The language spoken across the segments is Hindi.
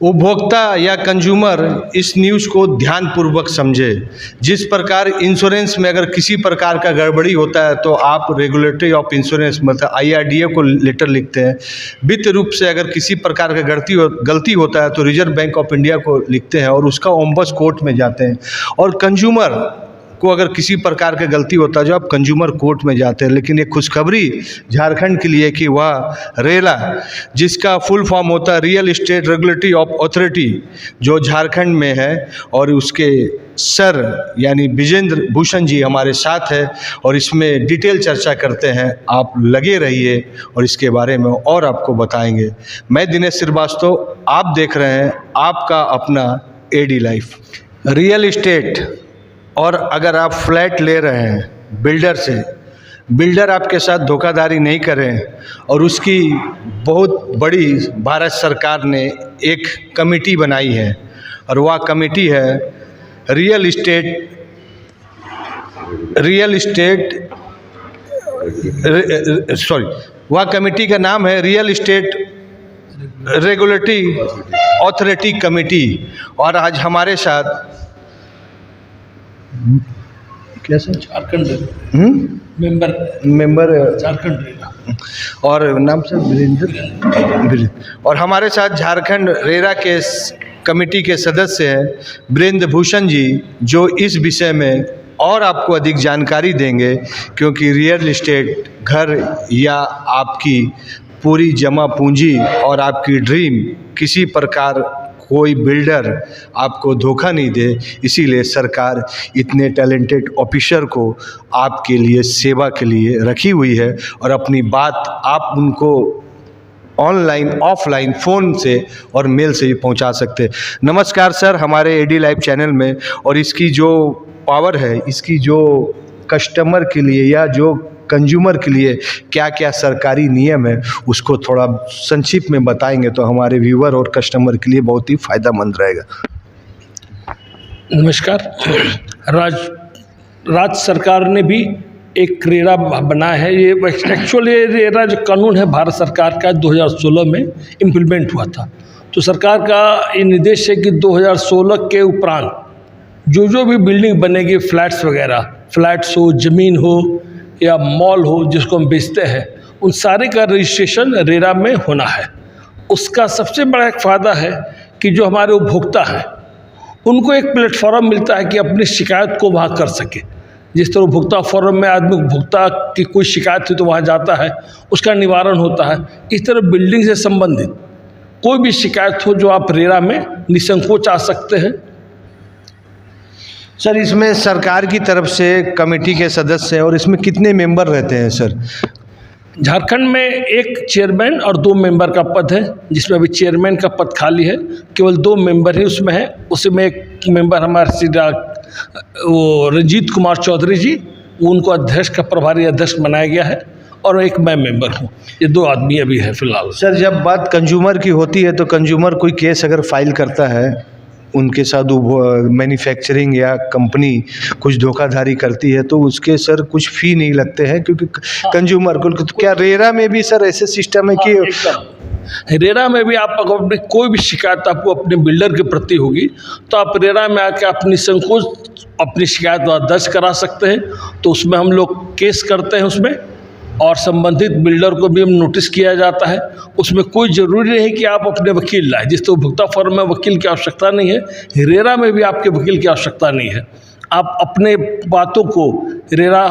उपभोक्ता या कंज्यूमर इस न्यूज़ को ध्यानपूर्वक समझे। जिस प्रकार इंश्योरेंस में अगर किसी प्रकार का गड़बड़ी होता है तो आप रेगुलेटरी ऑफ इंश्योरेंस मतलब IRDA को लेटर लिखते हैं। वित्त रूप से अगर किसी प्रकार का गलती होता है तो रिजर्व बैंक ऑफ इंडिया को लिखते हैं और उसका ओम्बस कोर्ट में जाते हैं। और कंज्यूमर को अगर किसी प्रकार का गलती होता है जो आप कंज्यूमर कोर्ट में जाते हैं। लेकिन ये खुशखबरी झारखंड के लिए कि वह रेला, जिसका फुल फॉर्म होता है रियल एस्टेट रेगुलेटरी अथॉरिटी, जो झारखंड में है, और उसके सर यानी विजेंद्र भूषण जी हमारे साथ है और इसमें डिटेल चर्चा करते हैं। आप लगे रहिए और इसके बारे में और आपको बताएंगे। मैं दिनेश श्रीवास्तव, आप देख रहे हैं आपका अपना AD लाइफ। रियल एस्टेट, और अगर आप फ्लैट ले रहे हैं बिल्डर से, बिल्डर आपके साथ धोखाधड़ी नहीं करें। और उसकी बहुत बड़ी भारत सरकार ने एक कमेटी बनाई है और वह कमेटी है रियल एस्टेट वह कमेटी का नाम है real estate regulatory authority committee. और आज हमारे साथ कैसे झारखंड मेंबर झारखंड और नाम से वीरेंद्र, और हमारे साथ झारखंड रेरा के कमेटी के सदस्य हैं वीरेंद्र भूषण जी, जो इस विषय में और आपको अधिक जानकारी देंगे। क्योंकि रियल एस्टेट घर या आपकी पूरी जमा पूंजी और आपकी ड्रीम, किसी प्रकार कोई बिल्डर आपको धोखा नहीं दे, इसीलिए सरकार इतने टैलेंटेड ऑफिसर को आपके लिए सेवा के लिए रखी हुई है। और अपनी बात आप उनको ऑनलाइन ऑफलाइन फ़ोन से और मेल से भी पहुंचा सकते हैं। नमस्कार सर, हमारे AD लाइव चैनल में। और इसकी जो पावर है, इसकी जो कस्टमर के लिए या जो कंज्यूमर के लिए क्या क्या सरकारी नियम है, उसको थोड़ा संक्षिप्त में बताएंगे तो हमारे व्यूअर और कस्टमर के लिए बहुत ही फ़ायदेमंद रहेगा। नमस्कार। राज्य सरकार ने भी एक रेरा बनाया है। ये एक्चुअली रेरा जो कानून है भारत सरकार का 2016 में इम्प्लीमेंट हुआ था। तो सरकार का ये निर्देश है कि 2016 के उपरांत जो भी बिल्डिंग बनेगी, फ्लैट्स वगैरह, फ्लैट्स हो, ज़मीन हो या मॉल हो जिसको हम बेचते हैं, उन सारे का रजिस्ट्रेशन रेरा में होना है। उसका सबसे बड़ा एक फ़ायदा है कि जो हमारे उपभोक्ता हैं उनको एक प्लेटफॉर्म मिलता है कि अपनी शिकायत को वहाँ कर सके। जिस तरह उपभोक्ता फोरम में आदमी उपभोक्ता की कोई शिकायत हुई तो वहाँ जाता है, उसका निवारण होता है। इस तरह बिल्डिंग से संबंधित कोई भी शिकायत हो जो आप रेरा में निसंकोच आ सकते हैं। सर, इसमें सरकार की तरफ से कमेटी के सदस्य हैं और इसमें कितने मेंबर रहते हैं सर? झारखंड में एक चेयरमैन और 2 मेंबर का पद है, जिसमें अभी चेयरमैन का पद खाली है, केवल 2 मेंबर ही उसमें है। उसमें एक मेंबर हमारे सीधा वो रंजीत कुमार चौधरी जी, उनको अध्यक्ष का प्रभारी अध्यक्ष बनाया गया है, और एक मैं मेंबर हूँ। ये 2 आदमी अभी है फिलहाल। सर, जब बात कंज्यूमर की होती है तो कंज्यूमर कोई केस अगर फाइल करता है, उनके साथ मैन्युफैक्चरिंग या कंपनी कुछ धोखाधड़ी करती है तो उसके सर कुछ फ़ी नहीं लगते हैं क्योंकि कंज्यूमर को। तो क्या रेरा में भी सर ऐसे सिस्टम है कि रेरा में भी आप अगर कोई भी शिकायत आपको अपने बिल्डर के प्रति होगी तो आप रेरा में आके अपनी संकोच अपनी शिकायत दर्ज करा सकते हैं। तो उसमें हम लोग केस करते हैं उसमें, और संबंधित बिल्डर को भी हम नोटिस किया जाता है। उसमें कोई ज़रूरी नहीं कि आप अपने वकील लाए। जिस तो उपभोक्ता फोरम में वकील की आवश्यकता नहीं है, रेरा में भी आपके वकील की आवश्यकता नहीं है। आप अपने बातों को रेरा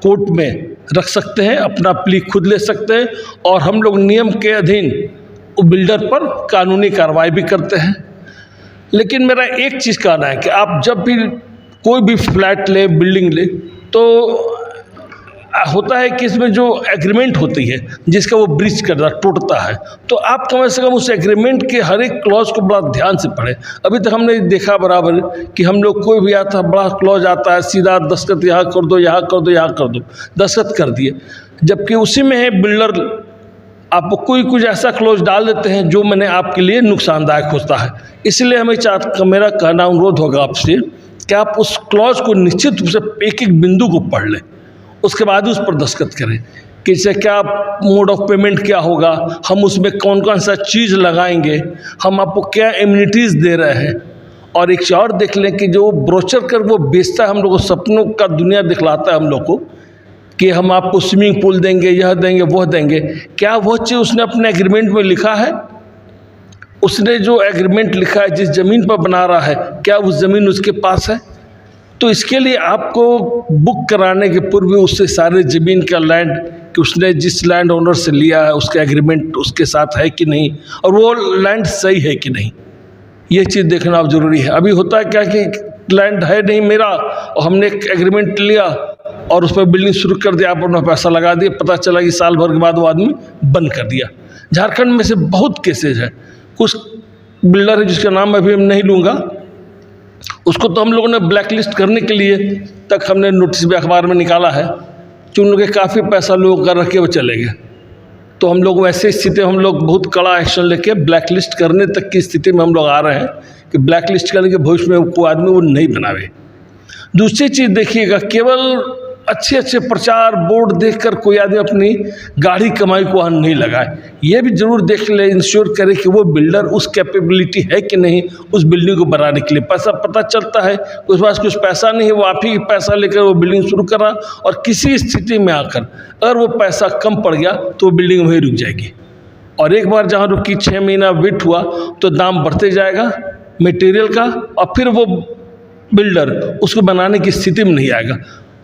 कोर्ट में रख सकते हैं, अपना प्ली खुद ले सकते हैं, और हम लोग नियम के अधीन बिल्डर पर कानूनी कार्रवाई भी करते हैं। लेकिन मेरा एक चीज़ कहना है कि आप जब भी कोई भी फ्लैट ले, बिल्डिंग ले, तो होता है कि इसमें जो एग्रीमेंट होती है जिसका वो ब्रीच करता टूटता है, तो आप कम से कम उस एग्रीमेंट के हर एक क्लॉज को बड़ा ध्यान से पढ़ें। अभी तक हमने देखा बराबर कि हम लोग कोई भी आता बड़ा क्लॉज आता है, सीधा दस्तखत यहाँ कर दो, यहाँ कर दो, यहाँ कर दो, दस्तखत कर दिए, जबकि उसी में है बिल्डर आपको कोई कुछ ऐसा क्लॉज डाल देते हैं जो मैंने आपके लिए नुकसानदायक होता है। इसलिए हमें मेरा कहना अनुरोध होगा आपसे कि आप उस क्लॉज को निश्चित रूप से एक एक बिंदु को पढ़ लें, उसके बाद उस पर दस्तखत करें। कि जैसे क्या मोड ऑफ पेमेंट क्या होगा, हम उसमें कौन कौन सा चीज़ लगाएंगे, हम आपको क्या एम्यूनिटीज़ दे रहे हैं। और एक चीज़ और देख लें कि जो ब्रोचर कर वो बेचता है, हम लोग को सपनों का दुनिया दिखलाता है हम लोग को कि हम आपको स्विमिंग पूल देंगे, यह देंगे, वह देंगे। क्या वह चीज़ उसने अपने एग्रीमेंट में लिखा है? उसने जो एग्रीमेंट लिखा है, जिस ज़मीन पर बना रहा है, क्या उस ज़मीन उसके पास है? तो इसके लिए आपको बुक कराने के पूर्व उससे सारे ज़मीन का लैंड कि उसने जिस लैंड ओनर से लिया है उसका एग्रीमेंट उसके साथ है कि नहीं, और वो लैंड सही है कि नहीं, ये चीज़ देखना अब ज़रूरी है। अभी होता है क्या कि लैंड है नहीं मेरा और हमने एक एग्रीमेंट लिया और उस पर बिल्डिंग शुरू कर दिया, आप अपना पैसा लगा दिया, पता चला कि साल भर के बाद वो आदमी बंद कर दिया। झारखंड में से बहुत केसेज है। कुछ बिल्डर है जिसका नाम अभी मैं नहीं लूँगा, उसको तो हम लोगों ने ब्लैक लिस्ट करने के लिए तक हमने नोटिस भी अखबार में निकाला है कि उन लोगों के काफ़ी पैसा लोग कर रख के वो चले गए। तो हम लोग वैसे स्थिति हम लोग बहुत कड़ा एक्शन लेके ब्लैक लिस्ट करने तक की स्थिति में हम लोग आ रहे हैं कि ब्लैक लिस्ट करने के भविष्य में कोई आदमी वो नहीं बनावे। दूसरी चीज़ देखिएगा, केवल अच्छे अच्छे प्रचार बोर्ड देखकर कोई आदमी अपनी गाढ़ी कमाई को वहाँ नहीं लगाए। ये भी जरूर देख ले, इंश्योर करे कि वो बिल्डर उस कैपेबिलिटी है कि नहीं उस बिल्डिंग को बनाने के लिए। पैसा पता चलता है उसके पास कुछ पैसा नहीं है, वो आप ही पैसा लेकर वो बिल्डिंग शुरू करा और किसी स्थिति में आकर अगर वो पैसा कम पड़ गया तो वो बिल्डिंग वहीं रुक जाएगी। और एक बार जहाँ रुकी 6 महीना वेट हुआ तो दाम बढ़ते जाएगा मटेरियल का, और फिर वो बिल्डर उसको बनाने की स्थिति में नहीं आएगा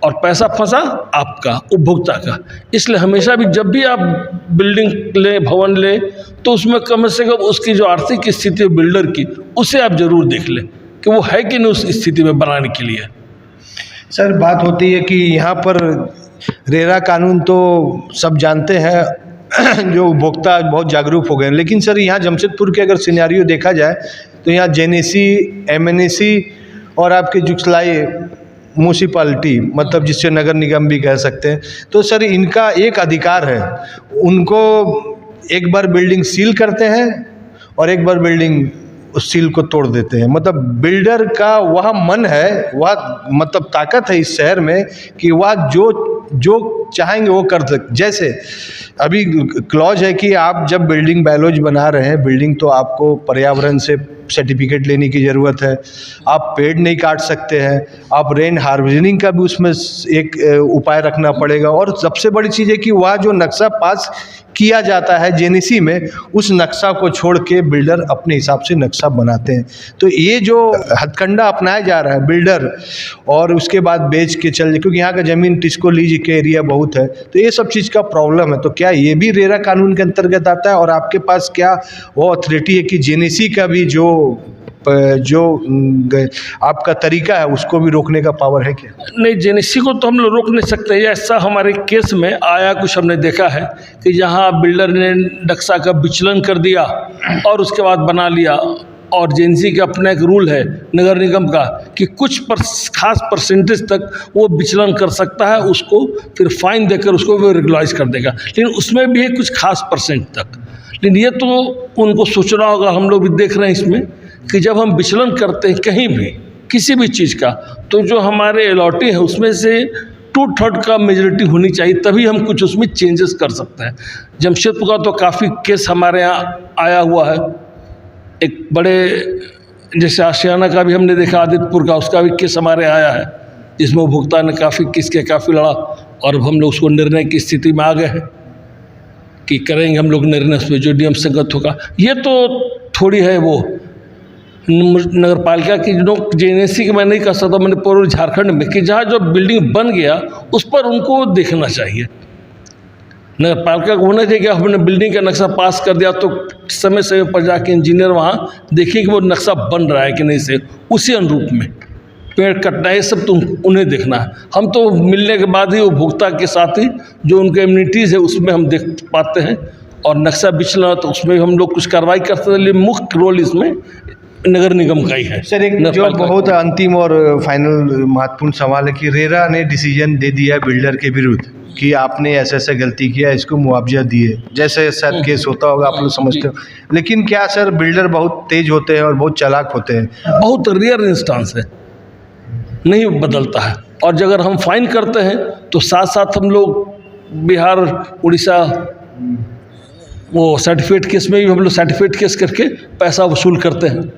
और पैसा फंसा आपका, उपभोक्ता का। इसलिए हमेशा भी जब भी आप बिल्डिंग ले, भवन ले, तो उसमें कम से कम उसकी जो आर्थिक स्थिति है बिल्डर की, उसे आप जरूर देख लें कि वो है कि नहीं उस स्थिति में बनाने के लिए। सर बात होती है कि यहाँ पर रेरा कानून तो सब जानते हैं, जो उपभोक्ता बहुत जागरूक हो गए हैं, लेकिन सर यहाँ जमशेदपुर के अगर सिनेरियो देखा जाए तो यहाँ जेनेसी, एमएनएसी और आपके जुगसलाई म्यूनसिपालिटी, मतलब जिससे नगर निगम भी कह सकते हैं, तो सर इनका एक अधिकार है, उनको एक बार बिल्डिंग सील करते हैं और एक बार बिल्डिंग उस सील को तोड़ देते हैं। मतलब बिल्डर का वह मन है, वह मतलब ताकत है इस शहर में कि वह जो चाहेंगे वो कर सकते। जैसे अभी क्लॉज है कि आप जब बिल्डिंग बायोलॉज बना रहे हैं बिल्डिंग, तो आपको पर्यावरण से सर्टिफिकेट लेने की ज़रूरत है, आप पेड़ नहीं काट सकते हैं, आप रेन हार्वेस्टिंग का भी उसमें एक उपाय रखना पड़ेगा। और सबसे बड़ी चीज़ है कि वह जो नक्शा पास किया जाता है जेनेसी में, उस नक्शा को छोड़ के बिल्डर अपने हिसाब से नक्शा बनाते हैं। तो ये जो हथकंडा अपनाया जा रहा है बिल्डर, और उसके बाद बेच के चल, क्योंकि यहाँ का ज़मीन टिस्को लीज के एरिया बहुत है, तो ये सब चीज़ का प्रॉब्लम है। तो क्या ये भी रेरा कानून के अंतर्गत आता है, और आपके पास क्या वो अथॉरिटी है कि जेनेसी का भी जो आपका तरीका है उसको भी रोकने का पावर है क्या? नहीं, जेनेसी को तो हम लोग रोक नहीं सकते। ऐसा हमारे केस में आया, कुछ हमने देखा है कि जहाँ बिल्डर ने नक्शा का विचलन कर दिया और उसके बाद बना लिया, और जेनेसी का अपना एक रूल है नगर निगम का कि कुछ खास परसेंटेज तक वो विचलन कर सकता है, उसको फिर फाइन देकर उसको वो रेगुलाइज कर देगा, लेकिन उसमें भी है कुछ खास परसेंट तक। लेकिन ये तो उनको सोचना होगा, हम लोग भी देख रहे हैं इसमें कि जब हम विचलन करते हैं कहीं भी किसी भी चीज़ का, तो जो हमारे अलॉटी है उसमें से 2/3 का मेजॉरिटी होनी चाहिए, तभी हम कुछ उसमें चेंजेस कर सकते हैं। जमशेदपुर का तो काफ़ी केस हमारे यहाँ आया हुआ है, एक बड़े जैसे आशियाना का भी हमने देखा, आदित्यपुर का, उसका भी केस हमारे आया है जिसमें उपभोक्ता ने काफ़ी किसके काफ़ी लड़ा, और हम लोग उसको निर्णय की स्थिति में आ गए हैं कि करेंगे हम लोग निर्णय उस पर जो नियम संगत होगा। ये तो थोड़ी है वो नगर पालिका की जो जेनेसी की मैं नहीं कह सकता, मैंने पूरे झारखंड में कि जहाँ जो बिल्डिंग बन गया उस पर उनको देखना चाहिए। नगर पालिका को होना चाहिए कि हमने बिल्डिंग का नक्शा पास कर दिया तो समय समय पर जाके इंजीनियर वहाँ देखें कि वो नक्शा बन रहा है कि नहीं, से उसी अनुरूप में पेड़ कटना, ये सब तो उन्हें देखना है। हम तो मिलने के बाद ही उपभोक्ता के साथ ही जो उनके इम्यूनिटीज़ है उसमें हम देख पाते हैं, और नक्शा बिचला तो उसमें हम लोग कुछ कार्रवाई करते हैं, लेकिन मुख्य रोल इसमें नगर निगम का ही है। सर एक जो बहुत अंतिम और फाइनल महत्वपूर्ण सवाल है कि रेरा ने डिसीजन दे दिया बिल्डर के विरुद्ध कि आपने ऐसे ऐसे गलती किया, इसको मुआवजा दिए, जैसे शायद केस होता होगा आप लोग समझते हो, लेकिन क्या सर बिल्डर बहुत तेज होते हैं और बहुत चालाक होते हैं? बहुत रेयर इंस्टेंस है, नहीं बदलता है। और अगर हम फाइन करते हैं तो साथ साथ हम लोग बिहार उड़ीसा वो सर्टिफिकेट केस में भी हम लोग सर्टिफिकेट केस करके पैसा वसूल करते हैं।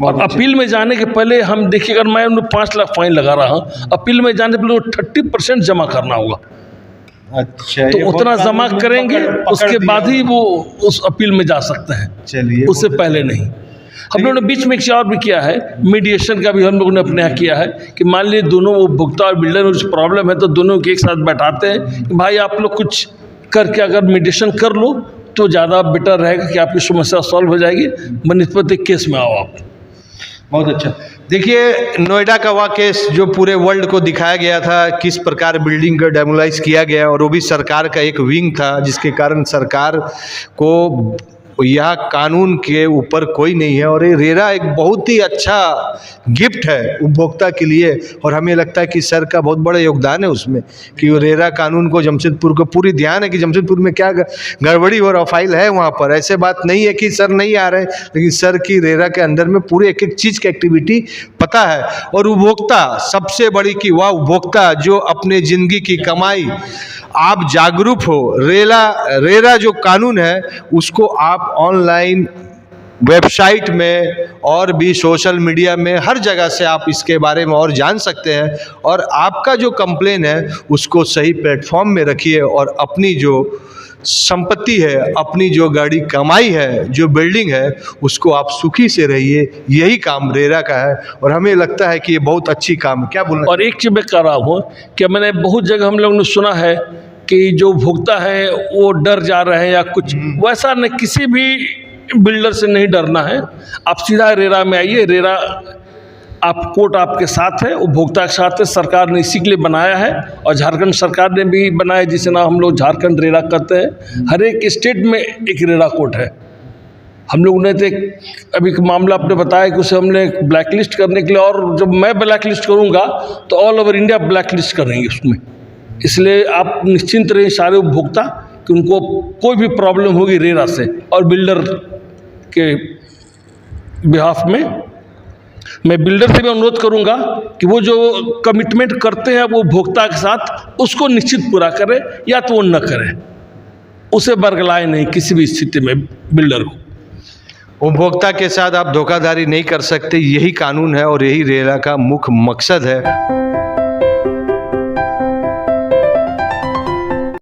और अपील में जाने के पहले हम देखिए, अगर मैं उन्हें 5 लाख फाइन लगा रहा हूँ, अपील में जाने के पहले 30% जमा करना होगा। अच्छा, तो उतना जमा करेंगे, उसके बाद ही वो उस अपील में जा सकते हैं। चलिए, उससे पहले नहीं। हम लोगों ने बीच में एक और भी किया है, मीडिएशन का भी हम लोगों ने अपने यहाँ किया है कि मान लीजिए दोनों उपभोक्ता और बिल्डर में कुछ प्रॉब्लम है तो दोनों के एक साथ बैठाते हैं कि भाई आप लोग कुछ करके अगर मीडिएशन कर लो तो ज़्यादा बेटर रहेगा कि आपकी समस्या सॉल्व हो जाएगी, बनिस्बत एक केस में आओ आप। बहुत अच्छा। देखिए, नोएडा का वह केस जो पूरे वर्ल्ड को दिखाया गया था, किस प्रकार बिल्डिंग को डेमोलाइज किया गया, और वो भी सरकार का एक विंग था जिसके कारण सरकार को यह कानून के ऊपर कोई नहीं है। और ये रेरा एक बहुत ही अच्छा गिफ्ट है उपभोक्ता के लिए, और हमें लगता है कि सर का बहुत बड़ा योगदान है उसमें कि वो रेरा कानून को जमशेदपुर को पूरी ध्यान है कि जमशेदपुर में क्या गड़बड़ी हो रहा फाइल है वहाँ पर। ऐसे बात नहीं है कि सर नहीं आ रहे, लेकिन सर की रेरा के अंदर में पूरे एक एक चीज़ की एक्टिविटी पता है। और उपभोक्ता सबसे बड़ी कि वह उपभोक्ता जो अपने ज़िंदगी की कमाई, आप जागरूक हो, रेरा जो कानून है उसको आप ऑनलाइन वेबसाइट में और भी सोशल मीडिया में हर जगह से आप इसके बारे में और जान सकते हैं। और आपका जो कंप्लेन है उसको सही प्लेटफॉर्म में रखिए, और अपनी जो संपत्ति है, अपनी जो गाड़ी कमाई है, जो बिल्डिंग है, उसको आप सुखी से रहिए। यही काम रेरा का है और हमें लगता है कि ये बहुत अच्छी काम है। क्या बोलना? और एक चीज़ मैं कर रहा हूँ कि मैंने बहुत जगह हम लोगों ने सुना है कि जो भुगता है वो डर जा रहे हैं या कुछ, वैसा नहीं, किसी भी बिल्डर से नहीं डरना है। आप सीधा रेरा में आइए, रेरा आप कोर्ट आपके साथ है, उपभोक्ता के साथ है। सरकार ने इसी के लिए बनाया है और झारखंड सरकार ने भी बनाया, जिसे नाम हम लोग झारखंड रेरा करते हैं। हर एक स्टेट में एक रेरा कोर्ट है। हम लोग ने तो अभी एक मामला आपने बताया कि उसे हमने ब्लैक लिस्ट करने के लिए, और जब मैं ब्लैक लिस्ट करूँगा तो all over India black list करेंगे उसमें। इसलिए आप निश्चिंत रहिए सारे उपभोक्ता कि उनको कोई भी प्रॉब्लम होगी रेरा से और बिल्डर के बिहाफ में। मैं बिल्डर से भी अनुरोध करूंगा कि वो जो कमिटमेंट करते हैं वो उपभोक्ता के साथ, उसको निश्चित पूरा करें, या तो वो न करें, उसे बरगलाए नहीं किसी भी स्थिति में बिल्डर को। उपभोक्ता के साथ आप धोखाधड़ी नहीं कर सकते, यही कानून है और यही रेरा का मुख्य मकसद है।